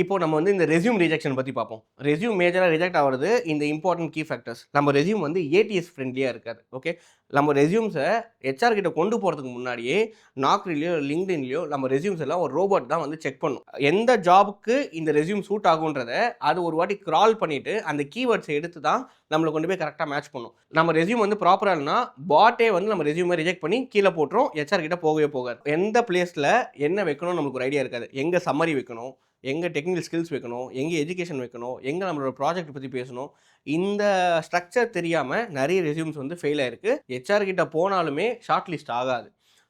இப்போ நம்ம வந்து இந்த ரெஸ்யூம் ரிஜெக்ஷன் பத்தி பார்ப்போம். ரெஸ்யூம் மேஜரா ரிஜெக்ட் ஆவறது இந்த இம்பார்ட்டன்ட் கீ ஃபேக்டர்ஸ். நம்ம ரெஸ்யூம் வந்து ஏடிஎஸ் ஃப்ரெண்ட்லியா இருக்காது. ஓகே. நம்ம ரெஸ்யூம்ஸ ஹெச்ஆர் கிட்ட கொண்டு போறதுக்கு முன்னாடியே நாக்ரிலயோ, லிங்க்டின்லயோ நம்ம ரெஸ்யூம்ஸ் எல்லாம் ஒரு ரோபோட் தான் வந்து செக் பண்ணும். எந்த ஜாப்க்கு இந்த ரெஸ்யூம் சூட் ஆகுன்றத அது ஒரு வாட்டி கிரால் பண்ணிட்டு அந்த கீவேர்ட்ஸ எடுத்து தான் நம்மள கொண்டு போய் கரெக்ட்டா மேட்ச் பண்ணும். நம்ம ரெஸ்யூம் வந்து ப்ராப்பரா இல்லனா பாட்டே வந்து நம்ம ரெஸ்யூம ரிஜெக்ட் பண்ணி கீழ போட்டுரும். ஹெச்ஆர் கிட்ட போகவே போகாது. எந்த பிளேஸ்ல என்ன வைக்கணும்னு நமக்கு ஒரு ஐடியா இருக்காது. எங்க சம்மரி வைக்கணும்? எங்கே டெக்னிக்கல் ஸ்கில்ஸ் வைக்கணும், எங்கே எஜுகேஷன் வைக்கணும், எங்கே நம்மளோட ப்ராஜெக்ட் பற்றி பேசணும், இந்த ஸ்ட்ரக்சர் தெரியாமல் நிறைய ரெஸ்யூம்ஸ் வந்து ஃபெயில் ஆயிருக்கு. ஹெச்ஆர் கிட்ட போனாலுமே ஷார்ட் லிஸ்ட் ஆகாது.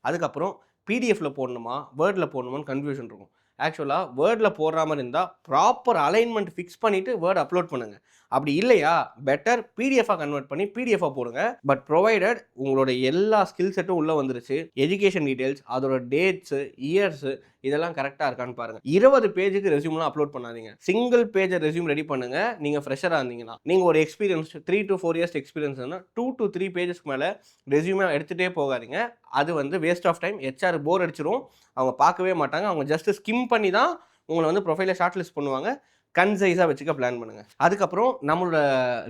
அதுக்கப்புறம் பிடிஎஃப்ல போடணுமா வேர்டில் போடணுமான்னு கன்ஃபியூஷன் இருக்கும். ஆக்சுவலாக வேர்டில் போடுற மாதிரி இருந்தால் ப்ராப்பர் அலைன்மெண்ட் ஃபிக்ஸ் பண்ணிவிட்டு வேர்ட் அப்லோட் பண்ணுங்கள். அப்படி இல்லையா பெட்டர் பிடிஎஃபாக கன்வெர்ட் பண்ணி பிடிஎஃபாக போடுங்க. பட் ப்ரொவைடட் உங்களோட எல்லா ஸ்கில் செட்டும் உள்ளே வந்துருச்சு. எஜுகேஷன் டீட்டெயில்ஸ், அதோட டேட்ஸு, இயர்ஸு இதெல்லாம் கரெக்டாக இருக்கான்னு பாருங்கள். 20 பேஜுக்கு ரெஸ்யூம்லாம் அப்லோட் பண்ணாதீங்க. சிங்கிள் பேஜ் ரெஸ்யூம் ரெடி பண்ணுங்கள். நீங்கள் ஃப்ரெஷராக இருந்தீங்கன்னா நீங்கள் ஒரு எக்ஸ்பீரியன்ஸ் 3 to 4 இயர்ஸ் எக்ஸ்பீரியன்ஸ் இருந்தால் 2 to 3 பேஜஸ்க்கு மேலே ரெஸ்யூமே எடுத்துகிட்டே போகாதீங்க. அது வந்து வேஸ்ட் ஆஃப் டைம். ஹெச்ஆர் போர் அடிச்சிடும். அவங்க பார்க்கவே மாட்டாங்க. அவங்க ஜஸ்ட் ஸ்கிம் பண்ணி தான் உங்களை வந்து ப்ரொஃபைலை ஷார்ட் லிஸ்ட் பண்ணுவாங்க. கன்சைஸாக வச்சுக்க பிளான் பண்ணுங்கள். அதுக்கப்புறம் நம்மளோட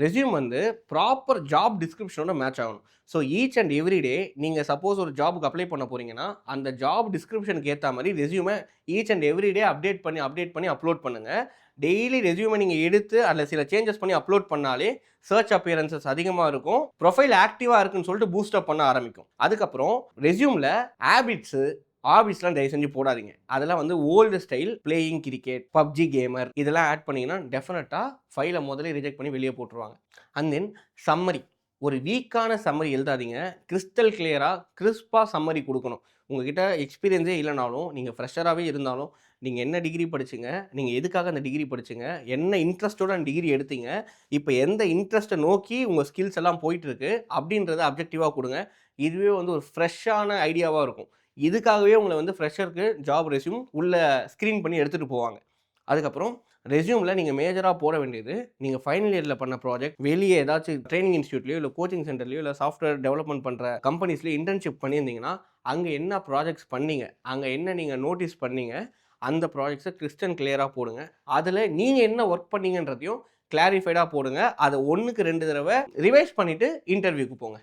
ரெஸ்யூம் வந்து ப்ராப்பர் ஜாப் டிஸ்கிரிப்ஷனோட மேட்ச் ஆகணும். ஸோ ஈச் அண்ட் எவ்ரி டே நீங்கள் சப்போஸ் ஒரு ஜாபுக்கு அப்ளை பண்ண போகிறீங்கன்னா அந்த ஜாப் டிஸ்கிரிப்ஷனுக்கு ஏற்ற மாதிரி ரெஸ்யூமை each and every day update பண்ணி அப்லோட் பண்ணுங்கள். டெய்லி ரெஸ்யூமை நீங்கள் எடுத்து அதில் சில சேஞ்சஸ் பண்ணி அப்லோட் பண்ணாலே சர்ச் அப்பியரன்சஸ் அதிகமாக இருக்கும். ப்ரொஃபைல் ஆக்டிவாக இருக்குன்னு சொல்லிட்டு பூஸ்டப் பண்ண ஆரம்பிக்கும். அதுக்கப்புறம் ரெஸ்யூமில் ஹேபிட்ஸு ஹாபிஸ்லாம் தயவு செஞ்சு போடாதீங்க. அதெல்லாம் வந்து old style playing cricket, PUBG gamer இதெல்லாம் ஆட் பண்ணிங்கன்னா டெஃபினட்டாக ஃபைலை முதலே ரிஜெக்ட் பண்ணி வெளியே போட்டுருவாங்க. அண்ட் தென் சம்மரி, ஒரு வீக்கான சம்மரி எழுதாதீங்க. கிறிஸ்டல் கிளியராக கிறிஸ்பாக சம்மரி கொடுக்கணும். உங்ககிட்ட எக்ஸ்பீரியன்ஸே இல்லைனாலும் நீங்கள் ஃப்ரெஷராகவே இருந்தாலும் நீங்கள் என்ன டிகிரி படிச்சிங்க, நீங்கள் எதுக்காக அந்த டிகிரி படிச்சிங்க, என்ன இன்ட்ரெஸ்ட்டோட அந்த டிகிரி எடுத்தீங்க, இப்போ எந்த இன்ட்ரெஸ்ட்டை நோக்கி உங்கள் ஸ்கில்ஸ் எல்லாம் போயிட்டுருக்கு அப்படின்றத அப்ஜெக்டிவாக கொடுங்க. இதுவே வந்து ஒரு ஃப்ரெஷ்ஷான ஐடியாவாக இருக்கும். இதுக்காகவே உங்களை வந்து ஃப்ரெஷருக்கு ஜாப் ரெஸ்யூம் உள்ள ஸ்க்ரீன் பண்ணி எடுத்துகிட்டு போவாங்க. அதுக்கப்புறம் ரெஸ்யூமில் நீங்கள் மேஜராக போட வேண்டியது நீங்கள் ஃபைனல் இயரில் பண்ண ப்ராஜெக்ட், வெளியே ஏதாச்சும் ட்ரைனிங் இன்ஸ்டியூட்லையோ இல்லை கோச்சிங் சென்டர்லையோ இல்லை சாஃப்ட்வேர் டெவலப்மெண்ட் பண்ணுற கம்பெனிஸ்லையோ இன்டர்ன்ஷிப் பண்ணியிருந்தீங்கன்னா அங்கே என்ன ப்ராஜெக்ட்ஸ் பண்ணீங்க, அங்கே என்ன நீங்கள் நோட்டீஸ் பண்ணீங்க, அந்த ப்ராஜெக்ட்ஸை கிறிஸ்டன் கிளியராக போடுங்க. அதில் நீங்கள் என்ன ஒர்க் பண்ணீங்கன்றதையும் கிளாரிஃபைடாக போடுங்க. அதை 1க்கு 2 தடவை ரிவைஸ் பண்ணிவிட்டு இன்டர்வியூக்கு போங்க.